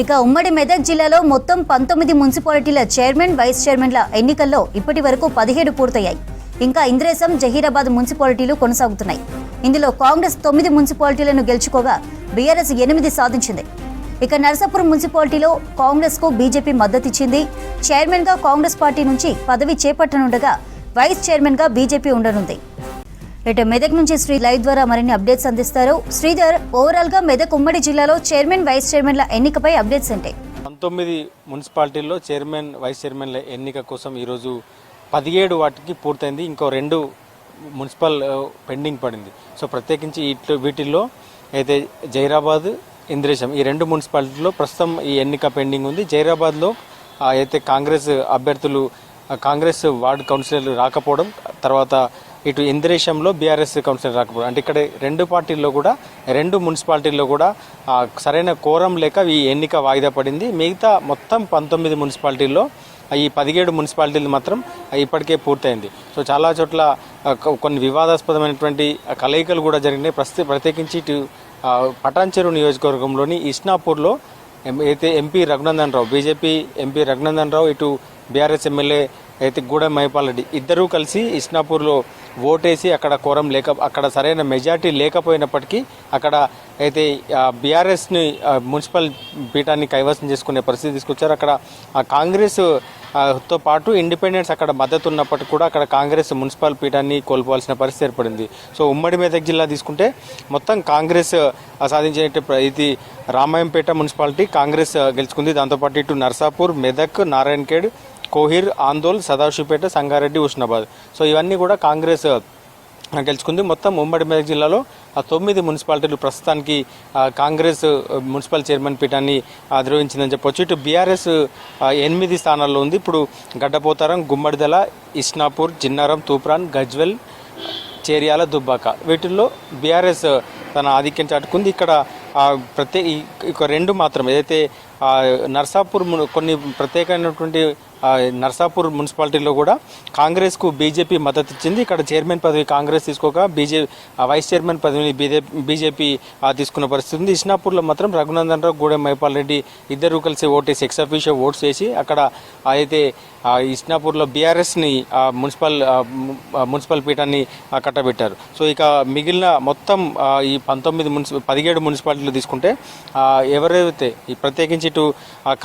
ఇక ఉమ్మడి మెదక్ జిల్లాలో మొత్తం 19 మున్సిపాలిటీల చైర్మన్ వైస్ చైర్మన్ల ఎన్నికల్లో ఇప్పటి వరకు 17 పూర్తయ్యాయి. ఇంకా ఇంద్రేశం, జహీరాబాద్ మున్సిపాలిటీలు కొనసాగుతున్నాయి. ఇందులో కాంగ్రెస్ 9 మున్సిపాలిటీలను గెలుచుకోగా బీఆర్ఎస్ 8 సాధించింది. ఇక నర్సాపూర్ మున్సిపాలిటీలో కాంగ్రెస్ కు బీజేపీ మద్దతిచ్చింది. చైర్మన్ గా కాంగ్రెస్ పార్టీ నుంచి పదవి చేపట్టనుండగా వైస్ చైర్మన్ గా బీజేపీ ఉండనుంది. ఇటు మెదక్ నుంచి శ్రీ లైవ్ ద్వారా మరిన్ని అప్డేట్స్ అందిస్తారు. శ్రీధర్, ఓవరాల్ గా మెదక్ ఉమ్మడి జిల్లాలో చైర్మన్ వైస్ చైర్మన్ల ఎన్నికపై అప్డేట్స్ ఏంటి? 19 మున్సిపాలిటీల్లో చైర్మన్ వైస్ చైర్మన్ల ఎన్నిక కోసం ఈరోజు 17 వాటికి పూర్తయింది. ఇంకో 2 మున్సిపల్ పెండింగ్ పడింది. సో ప్రత్యేకించి వీటిల్లో అయితే జైరాబాద్, ఇంద్రేశం ఈ 2 మున్సిపాలిటీల్లో ప్రస్తుతం ఈ ఎన్నిక పెండింగ్ ఉంది. జైరాబాద్లో అయితే కాంగ్రెస్ అభ్యర్థులు కాంగ్రెస్ వార్డు కౌన్సిలర్లు రాకపోవడం, తర్వాత ఇటు ఇంద్రేశంలో బీఆర్ఎస్ కౌన్సిలర్ రాకపోవడం, అంటే ఇక్కడ 2 పార్టీల్లో కూడా 2 మున్సిపాలిటీల్లో కూడా సరైన కోరం లేక ఈ ఎన్నిక వాయిదా పడింది. మిగతా మొత్తం 19 మున్సిపాలిటీల్లో ఈ 17 మున్సిపాలిటీలు మాత్రం ఇప్పటికే పూర్తయింది. సో చాలా చోట్ల కొన్ని వివాదాస్పదమైనటువంటి కలయికలు కూడా జరిగినాయి. ప్రత్యేకించి ఇటు పటాన్చెరు నియోజకవర్గంలోని ఇస్నాపూర్లో అయితే MP Raghunandan Rao, BJP MP Raghunandan Rao, ఇటు బీఆర్ఎస్ ఎమ్మెల్యే అయితే గూడెం మైపాల్ రెడ్డి ఇద్దరూ కలిసి ఇస్నాపూర్లో ఓటేసి అక్కడ సరైన మెజార్టీ లేకపోయినప్పటికీ అక్కడ అయితే బీఆర్ఎస్ని మున్సిపల్ పీఠాన్ని కైవసం చేసుకునే పరిస్థితి తీసుకొచ్చారు. అక్కడ కాంగ్రెస్ తో పాటు ఇండిపెండెన్స్ అక్కడ మద్దతు ఉన్నప్పటికీ కూడా అక్కడ కాంగ్రెస్ మున్సిపల్ పీఠాన్ని కోల్పోవాల్సిన పరిస్థితి ఏర్పడింది. సో ఉమ్మడి మెదక్ జిల్లా తీసుకుంటే మొత్తం కాంగ్రెస్ సాధించిన ఇది రామాయంపేట మున్సిపాలిటీ కాంగ్రెస్ గెలుచుకుంది. దాంతోపాటు ఇటు నర్సాపూర్, మెదక్, నారాయణఖేడ్, కోహిర్, ఆందోల్, సదాశివపేట, సంగారెడ్డి, ఉస్నాబాద్, సో ఇవన్నీ కూడా కాంగ్రెస్ గెలుచుకుంది. మొత్తం ఉమ్మడి మెదక్ జిల్లాలో 9 మున్సిపాలిటీలు ప్రస్తుతానికి కాంగ్రెస్ మున్సిపల్ చైర్మన్ పీఠాన్ని అధిరోహించిందని చెప్పొచ్చు. ఇటు బీఆర్ఎస్ 8 స్థానాల్లో ఉంది. ఇప్పుడు గడ్డపోతారం, గుమ్మడిదల, ఇస్నాపూర్, జిన్నారం, తూప్రాన్, గజ్వెల్, చేర్యాల, దుబ్బాక వీటిల్లో బీఆర్ఎస్ తన ఆధిక్యం చాటుకుంది. ఇక్కడ ఇక 2 మాత్రం ఏదైతే నర్సాపూర్ కొన్ని ప్రత్యేకమైనటువంటి నర్సాపూర్ మున్సిపాలిటీలో కూడా కాంగ్రెస్కు బీజేపీ మద్దతు ఇచ్చింది. ఇక్కడ చైర్మన్ పదవి కాంగ్రెస్ తీసుకోక వైస్ చైర్మన్ పదవిని బీజేపీ తీసుకున్న పరిస్థితి ఉంది. ఇస్నాపూర్లో మాత్రం రఘునందన్ రావు, గూడెం మైపాల్ రెడ్డి ఇద్దరు కలిసి ఓటేసి ఎక్స్ అఫీషియో ఓట్స్ వేసి అక్కడ అయితే ఇస్నాపూర్లో బీఆర్ఎస్ని మున్సిపల్ పీఠాన్ని కట్టబెట్టారు. సో ఇక మిగిలిన మొత్తం ఈ 17 మున్సిపాలిటీలు తీసుకుంటే ఎవరైతే ప్రత్యేకించి ఇటు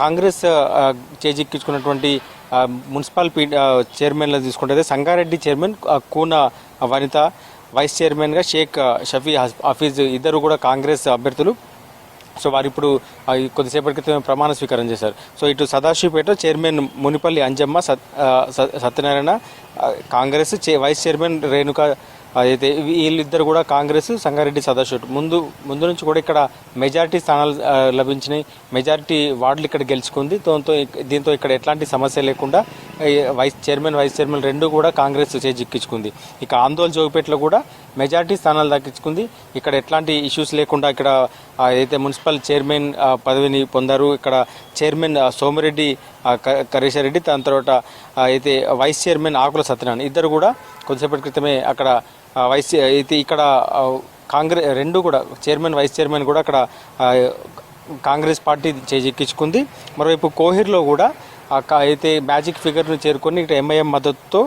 కాంగ్రెస్ చేజిక్కించుకున్నటువంటి మున్సిపల్ చైర్మన్లు తీసుకుంటే సంగారెడ్డి చైర్మన్ కూన వనిత, వైస్ చైర్మన్గా షేక్ షఫీ హఫీజ్ ఇద్దరు కూడా కాంగ్రెస్ అభ్యర్థులు. సో వారు ఇప్పుడు కొద్దిసేపటి క్రితం ప్రమాణ స్వీకారం చేశారు. సో ఇటు Sadashivpet chairman Munipalli Anjamma Satyanarayana Congress, vice chairman Renuka అయితే వీళ్ళిద్దరు కూడా కాంగ్రెస్, సంగారెడ్డి సదాశివ ముందు నుంచి కూడా ఇక్కడ మెజారిటీ స్థానాలు లభించినాయి. మెజారిటీ వార్డులు ఇక్కడ గెలుచుకుంది. దీంతో ఇక్కడ ఎట్లాంటి సమస్య లేకుండా వైస్ చైర్మన్ 2 కూడా కాంగ్రెస్ చేజిక్కించుకుంది. ఇక ఆందోళన జోగిపేటలో కూడా మెజారిటీ స్థానాలు దక్కించుకుంది. ఇక్కడ ఎట్లాంటి ఇష్యూస్ లేకుండా ఇక్కడ అయితే మున్సిపల్ చైర్మన్ పదవిని పొందారు. ఇక్కడ చైర్మన్ సోమిరెడ్డి కరీషారెడ్డి, దాని తర్వాత అయితే వైస్ చైర్మన్ ఆకుల సత్యనారాయణ ఇద్దరు కూడా కొద్దిసేపటి క్రితమే అక్కడ అయితే ఇక్కడ కాంగ్రెస్ 2 కూడా చైర్మన్, వైస్ చైర్మన్ కూడా అక్కడ కాంగ్రెస్ పార్టీ చేజిక్కించుకుంది. మరోవైపు కోహిర్లో కూడా అయితే మ్యాజిక్ ఫిగర్ను చేరుకొని ఇక్కడ ఎంఐఎం మద్దతుతో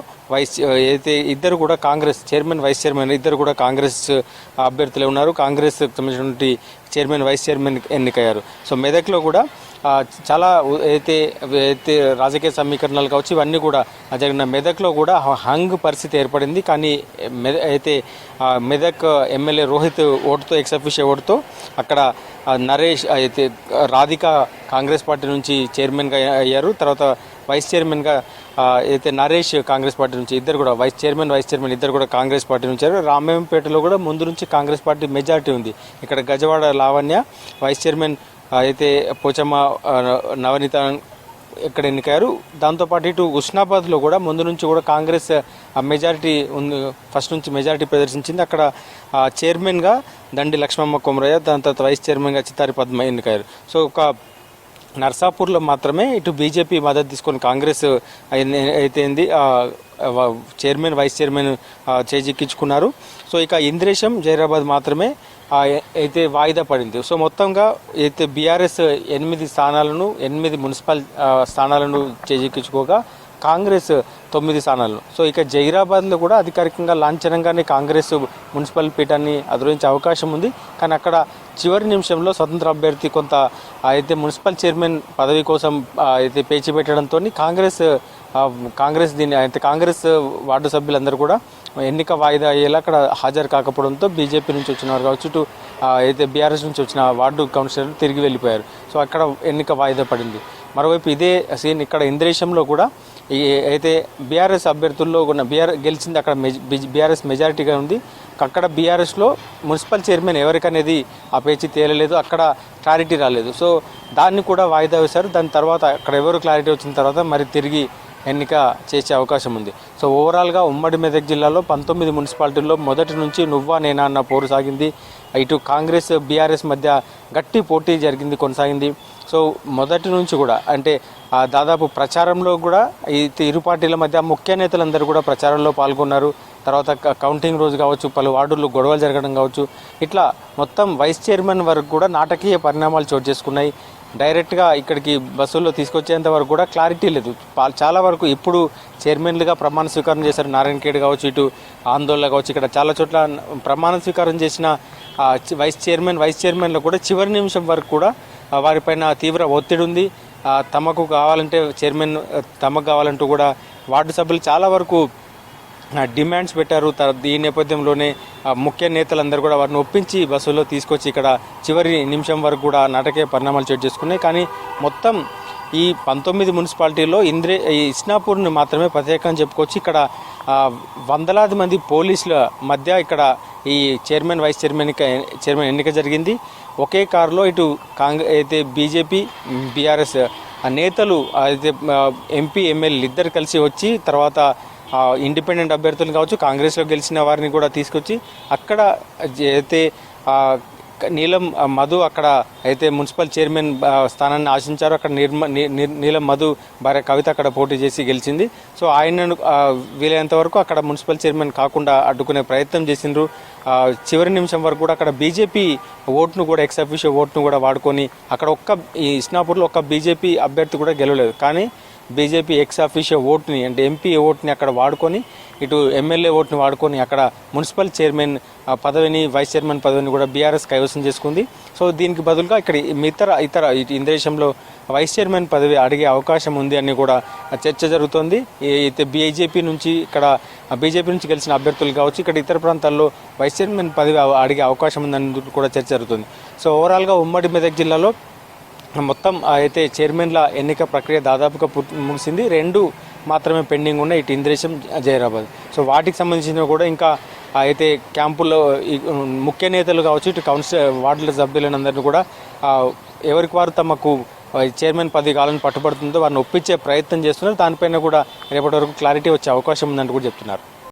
అయితే ఇద్దరు కూడా కాంగ్రెస్ చైర్మన్, వైస్ చైర్మన్ ఇద్దరు కూడా కాంగ్రెస్ అభ్యర్థులే ఉన్నారు. కాంగ్రెస్ సంబంధించినటువంటి చైర్మన్, వైస్ చైర్మన్ ఎన్నికయ్యారు. సో మెదక్లో కూడా చాలా అయితే రాజకీయ సమీకరణాలు కావచ్చు ఇవన్నీ కూడా జరిగిన మెదక్లో కూడా హంగ్ పరిస్థితి ఏర్పడింది. కానీ అయితే మెదక్ ఎమ్మెల్యే రోహిత్ ఓటుతో ఎక్స్ అఫీషియో ఓటుతో అక్కడ నరేష్ అయితే రాధిక కాంగ్రెస్ పార్టీ నుంచి చైర్మన్గా అయ్యారు. తర్వాత వైస్ చైర్మన్గా అయితే నరేష్ కాంగ్రెస్ పార్టీ నుంచి ఇద్దరు కూడా వైస్ చైర్మన్ ఇద్దరు కూడా కాంగ్రెస్ పార్టీ నుంచి. రామాయంపేటలో కూడా ముందు నుంచి కాంగ్రెస్ పార్టీ మెజార్టీ ఉంది. ఇక్కడ గజవాడ లావణ్య వైస్ చైర్మన్ అయితే పోచమ్మ నవనీత ఇక్కడ ఎన్నికయ్యారు. దాంతోపాటు ఇటు ఉస్నాబాద్లో కూడా ముందు నుంచి కూడా కాంగ్రెస్ మెజారిటీ ఉంది, ఫస్ట్ నుంచి మెజారిటీ ప్రదర్శించింది. అక్కడ చైర్మన్గా దండి లక్ష్మమ్మ కొమరయ్య, దాని తర్వాత వైస్ చైర్మన్గా చిత్తారి పద్మ ఎన్నికయ్యారు. సో ఒక నర్సాపూర్లో మాత్రమే ఇటు బీజేపీ మద్దతు తీసుకొని కాంగ్రెస్ అయితే చైర్మన్ వైస్ చైర్మన్ చేజిక్కించుకున్నారు. సో ఇక ఇంద్రేశం జైరాబాద్ మాత్రమే అయితే వాయిదా పడింది. సో మొత్తంగా అయితే బీఆర్ఎస్ 8 మున్సిపల్ స్థానాలను చేజిక్కించుకోగా కాంగ్రెస్ 9 స్థానాలను. సో ఇక జైరాబాద్లో కూడా అధికారికంగా లాంఛనంగానే కాంగ్రెస్ మున్సిపల్ పీఠాన్ని అధిరోహించే అవకాశం ఉంది. కానీ అక్కడ చివరి నిమిషంలో స్వతంత్ర అభ్యర్థి కొంత అయితే మున్సిపల్ చైర్మన్ పదవి కోసం అయితే పేచి పెట్టడంతో కాంగ్రెస్ దీన్ని అయితే కాంగ్రెస్ వార్డు సభ్యులందరూ కూడా ఎన్నిక వాయిదా అయ్యేలా అక్కడ హాజరు కాకపోవడంతో బీజేపీ నుంచి వచ్చిన వారు కావచ్చు, ఇటు అయితే బీఆర్ఎస్ నుంచి వచ్చిన వార్డు కౌన్సిలర్లు తిరిగి వెళ్ళిపోయారు. సో అక్కడ ఎన్నిక వాయిదా పడింది. మరోవైపు ఇదే సీన్ ఇక్కడ ఇంద్రేశంలో కూడా అయితే బీఆర్ఎస్ అభ్యర్థుల్లో ఉన్న గెలిచింది అక్కడ బీఆర్ఎస్ మెజారిటీగా ఉంది. అక్కడ బీఆర్ఎస్లో మున్సిపల్ చైర్మన్ ఎవరికనేది ఆ పేచి తేలలేదు, అక్కడ క్లారిటీ రాలేదు. సో దాన్ని కూడా వాయిదా వేశారు. దాని తర్వాత అక్కడ ఎవరు క్లారిటీ వచ్చిన తర్వాత మరి తిరిగి ఎన్నిక చేసే అవకాశం ఉంది. సో ఓవరాల్గా ఉమ్మడి మెదక్ జిల్లాలో 19 మున్సిపాలిటీల్లో మొదటి నుంచి నువ్వా నేనా అన్న పోరు సాగింది. ఇటు కాంగ్రెస్ బీఆర్ఎస్ మధ్య గట్టి పోటీ కొనసాగింది. సో మొదటి నుంచి కూడా అంటే దాదాపు ప్రచారంలో కూడా ఈ ఇరు పార్టీల మధ్య ముఖ్య నేతలందరూ కూడా ప్రచారంలో పాల్గొన్నారు. తర్వాత కౌంటింగ్ రోజు కావచ్చు, పలు వార్డుల్లో గొడవలు జరగడం కావచ్చు, ఇట్లా మొత్తం వైస్ చైర్మన్ వరకు కూడా నాటకీయ పరిణామాలు చోటు చేసుకున్నాయి. డైరెక్ట్గా ఇక్కడికి బస్సుల్లో తీసుకొచ్చేంత వరకు కూడా క్లారిటీ లేదు. చాలా వరకు ఇప్పుడు చైర్మన్లుగా ప్రమాణ స్వీకారం చేశారు. నారాయణ ఖేడ్ కావచ్చు, ఇటు ఆందోళన కావచ్చు, ఇక్కడ చాలా చోట్ల ప్రమాణ స్వీకారం చేసిన వైస్ చైర్మన్లో కూడా చివరి నిమిషం వరకు కూడా వారిపైన తీవ్ర ఒత్తిడి ఉంది. తమకు కావాలంటూ కూడా వార్డు సభ్యులు చాలా వరకు డిమాండ్స్ పెట్టారు. ఈ నేపథ్యంలోనే ముఖ్య నేతలందరూ కూడా వారిని ఒప్పించి బస్సులో తీసుకొచ్చి ఇక్కడ చివరి నిమిషం వరకు కూడా నాటకీయ పరిణామాలు చోటు చేసుకున్నాయి. కానీ మొత్తం ఈ 19 మున్సిపాలిటీల్లో ఇస్నాపూర్ని మాత్రమే ప్రత్యేకంగా చెప్పుకోవచ్చు. ఇక్కడ వందలాది మంది పోలీసుల మధ్య ఇక్కడ ఈ చైర్మన్ వైస్ చైర్మన్ ఎన్నిక జరిగింది. ఒకే కారులో ఇటు అయితే బీజేపీ బీఆర్ఎస్ నేతలు అయితే ఎంపీ ఎమ్మెల్యేలు ఇద్దరు కలిసి వచ్చి తర్వాత ఇండిపెండెంట్ అభ్యర్థులు కావచ్చు, కాంగ్రెస్లో గెలిచిన వారిని కూడా తీసుకొచ్చి అక్కడ అయితే నీలం మధు అక్కడ అయితే మున్సిపల్ చైర్మన్ స్థానాన్ని ఆశించారు. అక్కడ నీలం మధు భార్య కవిత అక్కడ పోటీ చేసి గెలిచింది. సో ఆయనను వీలైనంత వరకు అక్కడ మున్సిపల్ చైర్మన్ కాకుండా అడ్డుకునే ప్రయత్నం చేసిండ్రు. చివరి నిమిషం వరకు కూడా అక్కడ బీజేపీ ఓట్ను కూడా ఎక్స్ అఫీషియో ఓట్ను కూడా వాడుకొని అక్కడ ఈ ఇస్నాపూర్లో ఒక్క బీజేపీ అభ్యర్థి కూడా గెలవలేదు. కానీ బీజేపీ ఎక్స్ అఫీషియో ఓట్ని అంటే ఎంపీ ఓట్ని అక్కడ వాడుకొని ఇటు ఎమ్మెల్యే ఓట్ని వాడుకొని అక్కడ మున్సిపల్ చైర్మన్ పదవిని వైస్ చైర్మన్ పదవిని కూడా బీఆర్ఎస్ కైవసం చేసుకుంది. సో దీనికి బదులుగా ఇక్కడ ఇతర ఇంద్రేశంలో వైస్ చైర్మన్ పదవి అడిగే అవకాశం ఉంది అని కూడా చర్చ జరుగుతోంది. అయితే బీజేపీ నుంచి గెలిచిన అభ్యర్థులు కావచ్చు, ఇక్కడ ఇతర ప్రాంతాల్లో వైస్ చైర్మన్ పదవి అడిగే అవకాశం ఉందని కూడా చర్చ జరుగుతుంది. సో ఓవరాల్గా ఉమ్మడి మెదక్ జిల్లాలో మొత్తం అయితే చైర్మన్ల ఎన్నిక ప్రక్రియ దాదాపుగా ముగిసింది. 2 మాత్రమే పెండింగ్ ఉన్నాయి, ఇటు ఇంద్రేశం జైరాబాద్. సో వాటికి సంబంధించిన కూడా ఇంకా అయితే క్యాంపుల్లో ముఖ్య నేతలు కావచ్చు, ఇటు వార్డుల సభ్యులందరినీ కూడా ఎవరికి వారు తమకు చైర్మన్ పదవి కావాలని పట్టుబడుతుందో వారిని ఒప్పించే ప్రయత్నం చేస్తున్నారు. దానిపైన కూడా రేపటి వరకు క్లారిటీ వచ్చే అవకాశం ఉందని కూడా చెప్తున్నారు.